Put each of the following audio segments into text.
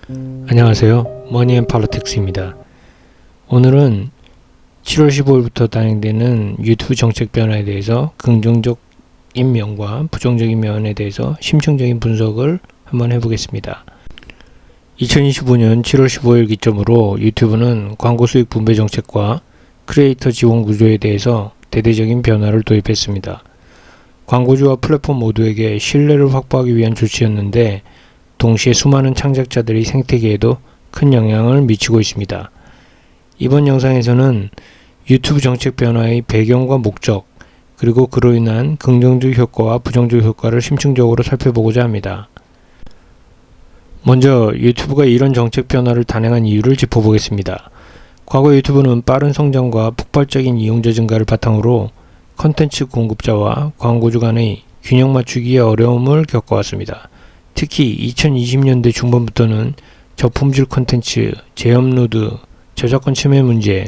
안녕하세요. 머니앤팔로틱스입니다. 오늘은 7월 15일부터 단행되는 유튜브 정책 변화에 대해서 긍정적인 면과 부정적인 면에 대해서 심층적인 분석을 한번 해보겠습니다. 2025년 7월 15일 기점으로 유튜브는 광고 수익 분배 정책과 크리에이터 지원 구조에 대해서 대대적인 변화를 도입했습니다. 광고주와 플랫폼 모두에게 신뢰를 확보하기 위한 조치였는데 동시에 수많은 창작자들의 생태계에도 큰 영향을 미치고 있습니다. 이번 영상에서는 유튜브 정책 변화의 배경과 목적, 그리고 그로 인한 긍정적 효과와 부정적 효과를 심층적으로 살펴보고자 합니다. 먼저 유튜브가 이런 정책 변화를 단행한 이유를 짚어보겠습니다. 과거 유튜브는 빠른 성장과 폭발적인 이용자 증가를 바탕으로 컨텐츠 공급자와 광고주 간의 균형 맞추기의 어려움을 겪어왔습니다. 특히 2020년대 중반부터는 저품질 콘텐츠, 재업로드, 저작권 침해 문제,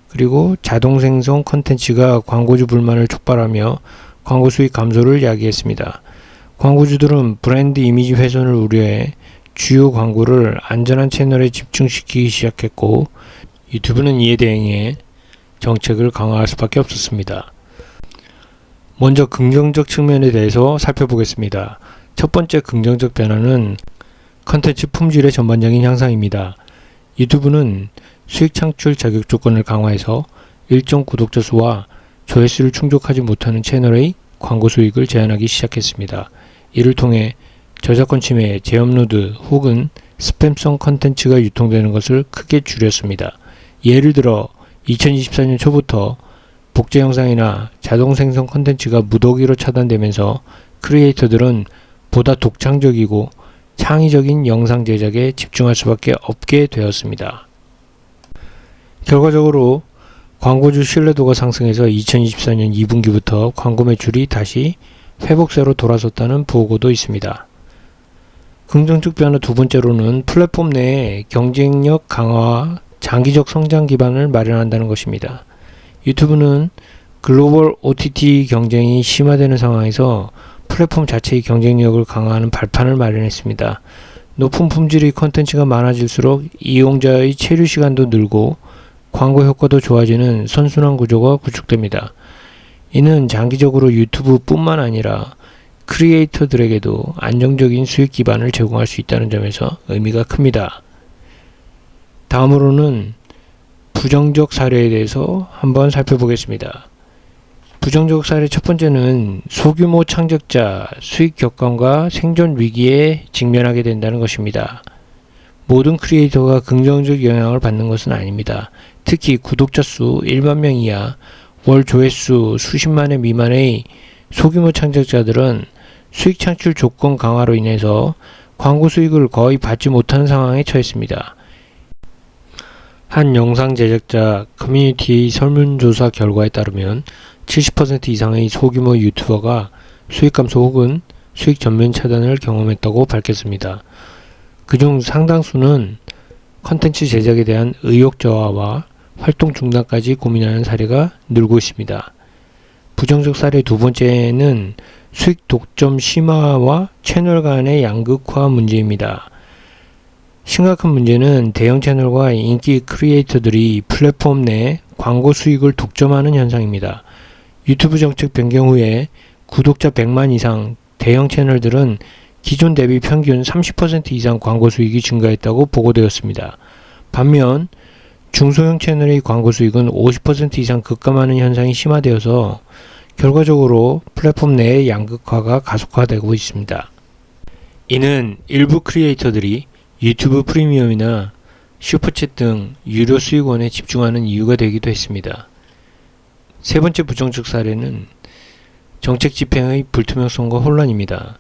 그리고 자동 생성 콘텐츠가 광고주 불만을 촉발하며 광고 수익 감소를 야기했습니다. 광고주들은 브랜드 이미지 훼손을 우려해 주요 광고를 안전한 채널에 집중시키기 시작했고, 유튜브는 이에 대응해 정책을 강화할 수밖에 없었습니다. 먼저 긍정적 측면에 대해서 살펴보겠습니다. 첫 번째 긍정적 변화는 컨텐츠 품질의 전반적인 향상입니다. 유튜브는 수익 창출 자격 조건을 강화해서 일정 구독자 수와 조회수를 충족하지 못하는 채널의 광고 수익을 제한하기 시작했습니다. 이를 통해 저작권 침해, 재업로드 혹은 스팸성 컨텐츠가 유통되는 것을 크게 줄였습니다. 예를 들어 2024년 초부터 복제 영상이나 자동 생성 컨텐츠가 무더기로 차단되면서 크리에이터들은 보다 독창적이고 창의적인 영상 제작에 집중할 수밖에 없게 되었습니다. 결과적으로 광고주 신뢰도가 상승해서 2024년 2분기부터 광고 매출이 다시 회복세로 돌아섰다는 보고도 있습니다. 긍정적 변화 두 번째로는 플랫폼 내에 경쟁력 강화와 장기적 성장 기반을 마련한다는 것입니다. 유튜브는 글로벌 OTT 경쟁이 심화되는 상황에서 플랫폼 자체의 경쟁력을 강화하는 발판을 마련했습니다. 높은 품질의 콘텐츠가 많아질수록 이용자의 체류 시간도 늘고 광고 효과도 좋아지는 선순환 구조가 구축됩니다. 이는 장기적으로 유튜브뿐만 아니라 크리에이터들에게도 안정적인 수익 기반을 제공할 수 있다는 점에서 의미가 큽니다. 다음으로는 부정적 사례에 대해서 한번 살펴보겠습니다. 부정적 사례 첫 번째는 소규모 창작자 수익 격감과 생존 위기에 직면하게 된다는 것입니다. 모든 크리에이터가 긍정적 영향을 받는 것은 아닙니다. 특히 구독자 수 1만 명 이하, 월 조회수 수십만회 미만의 소규모 창작자들은 수익 창출 조건 강화로 인해서 광고 수익을 거의 받지 못하는 상황에 처했습니다. 한 영상 제작자 커뮤니티의 설문조사 결과에 따르면 70% 이상의 소규모 유튜버가 수익 감소 혹은 수익 전면 차단을 경험했다고 밝혔습니다. 그중 상당수는 컨텐츠 제작에 대한 의욕 저하와 활동 중단까지 고민하는 사례가 늘고 있습니다. 부정적 사례 두 번째는 수익 독점 심화와 채널 간의 양극화 문제입니다. 심각한 문제는 대형 채널과 인기 크리에이터들이 플랫폼 내 광고 수익을 독점하는 현상입니다. 유튜브 정책 변경 후에 구독자 100만 이상 대형 채널들은 기존 대비 평균 30% 이상 광고 수익이 증가했다고 보고되었습니다. 반면 중소형 채널의 광고 수익은 50% 이상 급감하는 현상이 심화되어서 결과적으로 플랫폼 내의 양극화가 가속화되고 있습니다. 이는 일부 크리에이터들이 유튜브 프리미엄이나 슈퍼챗 등 유료 수익원에 집중하는 이유가 되기도 했습니다. 세 번째 부정적 사례는 정책 집행의 불투명성과 혼란입니다.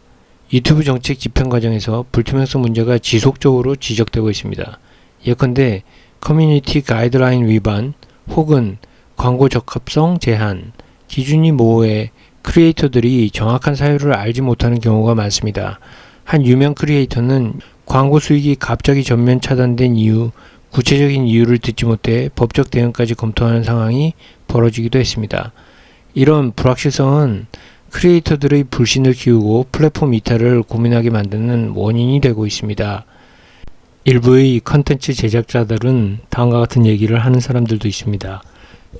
유튜브 정책 집행 과정에서 불투명성 문제가 지속적으로 지적되고 있습니다. 예컨대 커뮤니티 가이드라인 위반 혹은 광고 적합성 제한, 기준이 모호해 크리에이터들이 정확한 사유를 알지 못하는 경우가 많습니다. 한 유명 크리에이터는 광고 수익이 갑자기 전면 차단된 이유, 구체적인 이유를 듣지 못해 법적 대응까지 검토하는 상황이 벌어지기도 했습니다. 이런 불확실성은 크리에이터들의 불신을 키우고 플랫폼 이탈을 고민하게 만드는 원인이 되고 있습니다. 일부의 컨텐츠 제작자들은 다음과 같은 얘기를 하는 사람들도 있습니다.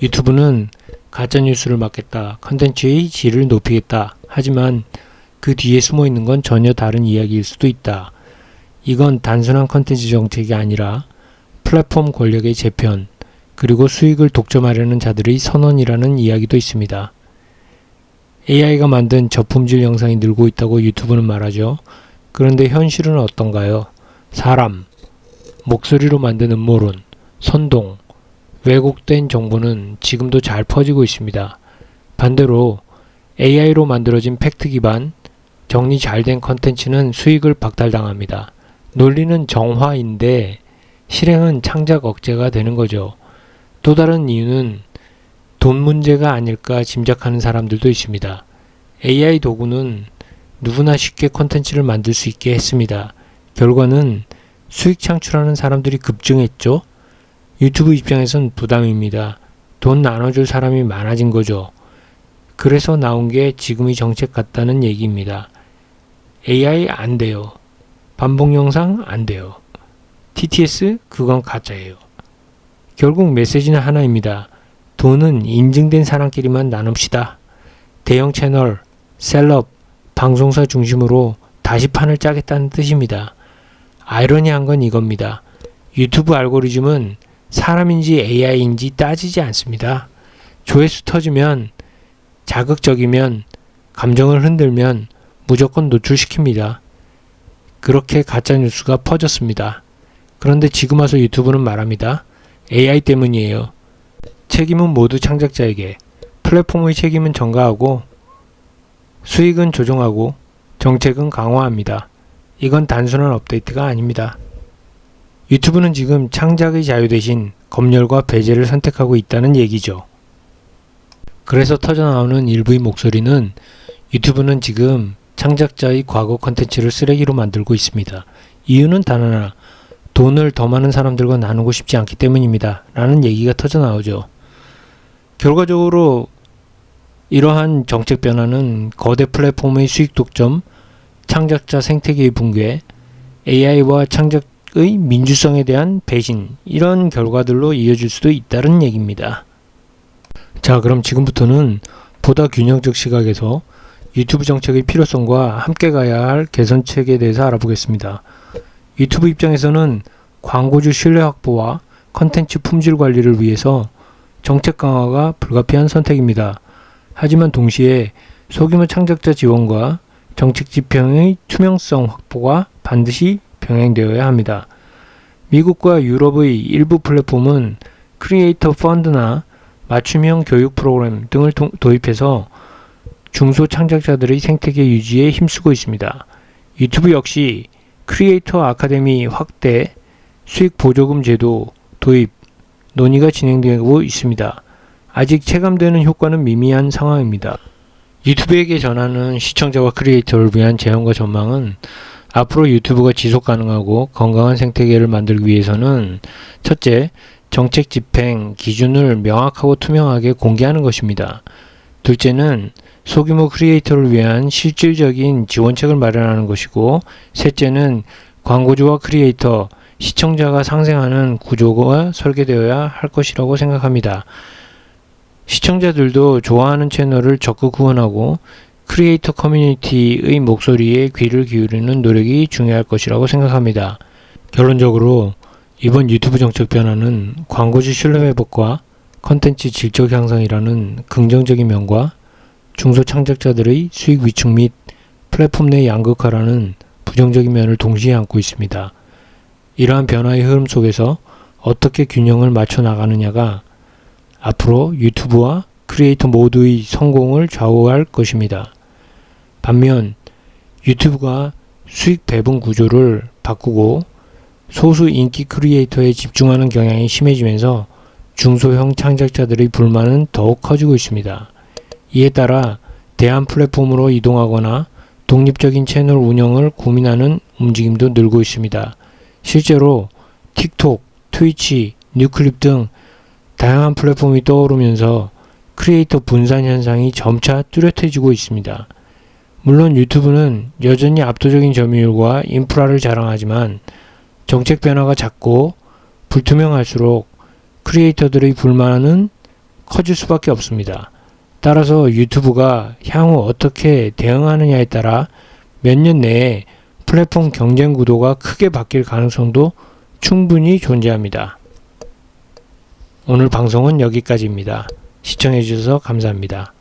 유튜브는 가짜뉴스를 막겠다, 컨텐츠의 질을 높이겠다. 하지만 그 뒤에 숨어 있는 건 전혀 다른 이야기일 수도 있다. 이건 단순한 컨텐츠 정책이 아니라 플랫폼 권력의 재편, 그리고 수익을 독점하려는 자들의 선언이라는 이야기도 있습니다. AI가 만든 저품질 영상이 늘고 있다고 유튜브는 말하죠. 그런데 현실은 어떤가요? 사람, 목소리로 만든 음모론, 선동, 왜곡된 정보는 지금도 잘 퍼지고 있습니다. 반대로 AI로 만들어진 팩트 기반, 정리 잘 된 컨텐츠는 수익을 박탈당합니다. 논리는 정화인데 실행은 창작 억제가 되는 거죠. 또 다른 이유는 돈 문제가 아닐까 짐작하는 사람들도 있습니다. AI 도구는 누구나 쉽게 컨텐츠를 만들 수 있게 했습니다. 결과는 수익 창출하는 사람들이 급증했죠. 유튜브 입장에선 부담입니다. 돈 나눠줄 사람이 많아진 거죠. 그래서 나온 게 지금의 정책 같다는 얘기입니다. AI 안 돼요. 반복 영상 안 돼요. TTS 그건 가짜예요. 결국 메시지는 하나입니다. 돈은 인증된 사람끼리만 나눕시다. 대형 채널, 셀럽, 방송사 중심으로 다시 판을 짜겠다는 뜻입니다. 아이러니한 건 이겁니다. 유튜브 알고리즘은 사람인지 AI인지 따지지 않습니다. 조회수 터지면, 자극적이면, 감정을 흔들면 무조건 노출시킵니다. 그렇게 가짜뉴스가 퍼졌습니다. 그런데 지금 와서 유튜브는 말합니다. AI 때문이에요. 책임은 모두 창작자에게, 플랫폼의 책임은 전가하고 수익은 조정하고 정책은 강화합니다. 이건 단순한 업데이트가 아닙니다. 유튜브는 지금 창작의 자유 대신 검열과 배제를 선택하고 있다는 얘기죠. 그래서 터져나오는 일부의 목소리는 유튜브는 지금 창작자의 과거 컨텐츠를 쓰레기로 만들고 있습니다. 이유는 단 하나, 돈을 더 많은 사람들과 나누고 싶지 않기 때문입니다. 라는 얘기가 터져나오죠. 결과적으로 이러한 정책 변화는 거대 플랫폼의 수익 독점, 창작자 생태계의 붕괴, AI와 창작의 민주성에 대한 배신, 이런 결과들로 이어질 수도 있다는 얘기입니다. 자, 그럼 지금부터는 보다 균형적 시각에서 유튜브 정책의 필요성과 함께 가야 할 개선책에 대해서 알아보겠습니다. 유튜브 입장에서는 광고주 신뢰 확보와 컨텐츠 품질 관리를 위해서 정책 강화가 불가피한 선택입니다. 하지만 동시에 소규모 창작자 지원과 정책 집행의 투명성 확보가 반드시 병행되어야 합니다. 미국과 유럽의 일부 플랫폼은 크리에이터 펀드나 맞춤형 교육 프로그램 등을 도입해서 중소 창작자들의 생태계 유지에 힘쓰고 있습니다. 유튜브 역시 크리에이터 아카데미 확대, 수익 보조금 제도 도입, 논의가 진행되고 있습니다. 아직 체감되는 효과는 미미한 상황입니다. 유튜브에게 전하는 시청자와 크리에이터를 위한 제안과 전망은 앞으로 유튜브가 지속 가능하고 건강한 생태계를 만들기 위해서는 첫째, 정책 집행 기준을 명확하고 투명하게 공개하는 것입니다. 둘째는 소규모 크리에이터를 위한 실질적인 지원책을 마련하는 것이고, 셋째는 광고주와 크리에이터, 시청자가 상생하는 구조가 설계되어야 할 것이라고 생각합니다. 시청자들도 좋아하는 채널을 적극 후원하고 크리에이터 커뮤니티의 목소리에 귀를 기울이는 노력이 중요할 것이라고 생각합니다. 결론적으로 이번 유튜브 정책 변화는 광고주 신뢰 회복과 컨텐츠 질적 향상이라는 긍정적인 면과 중소 창작자들의 수익 위축 및 플랫폼 내 양극화라는 부정적인 면을 동시에 안고 있습니다. 이러한 변화의 흐름 속에서 어떻게 균형을 맞춰 나가느냐가 앞으로 유튜브와 크리에이터 모두의 성공을 좌우할 것입니다. 반면 유튜브가 수익 배분 구조를 바꾸고 소수 인기 크리에이터에 집중하는 경향이 심해지면서 중소형 창작자들의 불만은 더욱 커지고 있습니다. 이에 따라 대안 플랫폼으로 이동하거나 독립적인 채널 운영을 고민하는 움직임도 늘고 있습니다. 실제로 틱톡, 트위치, 뉴클립 등 다양한 플랫폼이 떠오르면서 크리에이터 분산 현상이 점차 뚜렷해지고 있습니다. 물론 유튜브는 여전히 압도적인 점유율과 인프라를 자랑하지만 정책 변화가 잦고 불투명할수록 크리에이터들의 불만은 커질 수밖에 없습니다. 따라서 유튜브가 향후 어떻게 대응하느냐에 따라 몇 년 내에 플랫폼 경쟁 구도가 크게 바뀔 가능성도 충분히 존재합니다. 오늘 방송은 여기까지입니다. 시청해주셔서 감사합니다.